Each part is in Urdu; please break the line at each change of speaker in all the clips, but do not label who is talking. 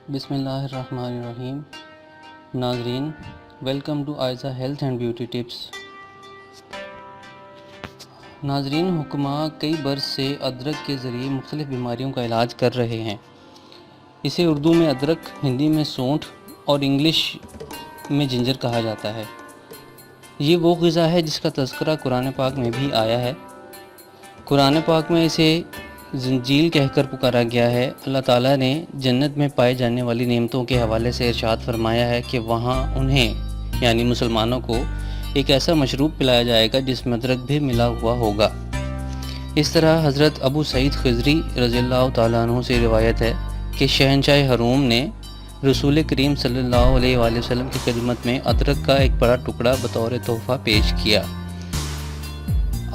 بسم اللہ الرحمن الرحیم۔ ناظرین، welcome to Aiza health and beauty tips. ناظرین، حکماء کئی برس سے ادرک کے ذریعے مختلف بیماریوں کا علاج کر رہے ہیں۔ اسے اردو میں ادرک، ہندی میں سونٹھ اور انگلش میں جنجر کہا جاتا ہے۔ یہ وہ غذا ہے جس کا تذکرہ قرآن پاک میں بھی آیا ہے۔ قرآن پاک میں اسے زنجیل کہہ کر پکارا گیا ہے۔ اللہ تعالیٰ نے جنت میں پائے جانے والی نعمتوں کے حوالے سے ارشاد فرمایا ہے کہ وہاں انہیں یعنی مسلمانوں کو ایک ایسا مشروب پلایا جائے گا جس میں ادرک بھی ملا ہوا ہوگا۔ اس طرح حضرت ابو سعید خضری رضی اللہ تعالیٰ عنہ سے روایت ہے کہ شہنشاہ حروم نے رسول کریم صلی اللہ علیہ وآلہ وسلم کی خدمت میں ادرک کا ایک بڑا ٹکڑا بطور تحفہ پیش کیا۔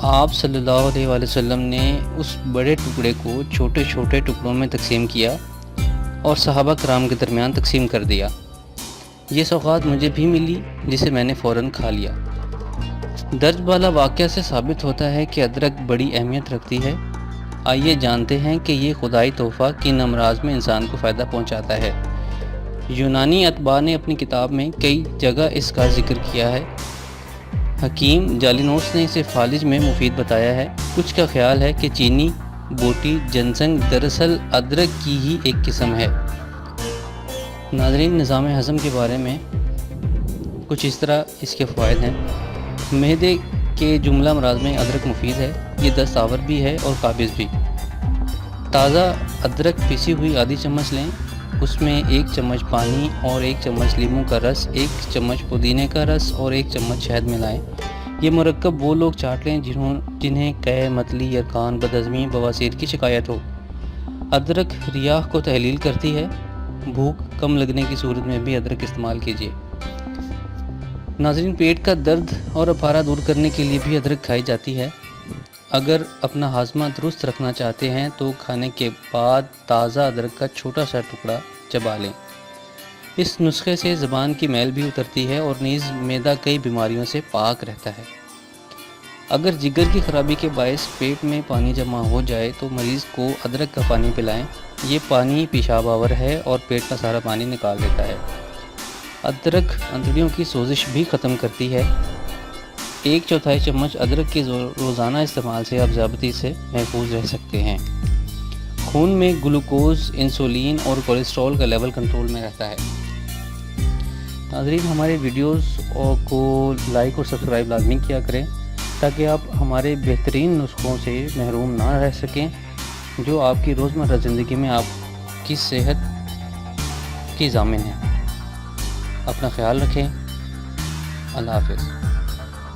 آپ صلی اللہ علیہ وآلہ وسلم نے اس بڑے ٹکڑے کو چھوٹے چھوٹے ٹکڑوں میں تقسیم کیا اور صحابہ کرام کے درمیان تقسیم کر دیا۔ یہ سوغات مجھے بھی ملی جسے میں نے فوراً کھا لیا۔ درج بالا واقعہ سے ثابت ہوتا ہے کہ ادرک بڑی اہمیت رکھتی ہے۔ آئیے جانتے ہیں کہ یہ خدائی تحفہ کن امراض میں انسان کو فائدہ پہنچاتا ہے۔ یونانی اتباع نے اپنی کتاب میں کئی جگہ اس کا ذکر کیا ہے۔ حکیم جالینوس نے اسے فالج میں مفید بتایا ہے۔ کچھ کا خیال ہے کہ چینی، بوٹی، جنسنگ دراصل ادرک کی ہی ایک قسم ہے۔ ناظرین، نظام ہضم کے بارے میں کچھ اس طرح اس کے فوائد ہیں۔ معدے کے جملہ امراض میں ادرک مفید ہے۔ یہ دست آور بھی ہے اور قابض بھی۔ تازہ ادرک پیسی ہوئی آدھی چمچ لیں، اس میں 1 چمچ پانی اور 1 چمچ لیموں کا رس، 1 چمچ پودینے کا رس اور 1 چمچ شہد ملائیں۔ یہ مرکب وہ لوگ چاٹ لیں جنہیں قے، متلی، یرقان، بدہضمی، بواسیر کی شکایت ہو۔ ادرک ریاح کو تحلیل کرتی ہے۔ بھوک کم لگنے کی صورت میں بھی ادرک استعمال کیجیے۔ ناظرین، پیٹ کا درد اور اپارہ دور کرنے کے لیے بھی ادرک کھائی جاتی ہے۔ اگر اپنا ہاضمہ درست رکھنا چاہتے ہیں تو کھانے کے بعد تازہ ادرک کا چھوٹا سا ٹکڑا چبا لیں۔ اس نسخے سے زبان کی میل بھی اترتی ہے اور نیز معدہ کئی بیماریوں سے پاک رہتا ہے۔ اگر جگر کی خرابی کے باعث پیٹ میں پانی جمع ہو جائے تو مریض کو ادرک کا پانی پلائیں۔ یہ پانی پیشاب آور ہے اور پیٹ کا سارا پانی نکال دیتا ہے۔ ادرک انتڑیوں کی سوزش بھی ختم کرتی ہے۔ 1/4 چمچ ادرک کے روزانہ استعمال سے آپ ذیابطیس سے محفوظ رہ سکتے ہیں۔ خون میں گلوکوز، انسولین اور کولیسٹرول کا لیول کنٹرول میں رہتا ہے۔ ناظرین، ہمارے ویڈیوز کو لائک اور سبسکرائب لازمی کیا کریں تاکہ آپ ہمارے بہترین نسخوں سے محروم نہ رہ سکیں جو آپ کی روزمرہ زندگی میں آپ کی صحت کی ضامن ہے۔ اپنا خیال رکھیں۔ اللہ حافظ۔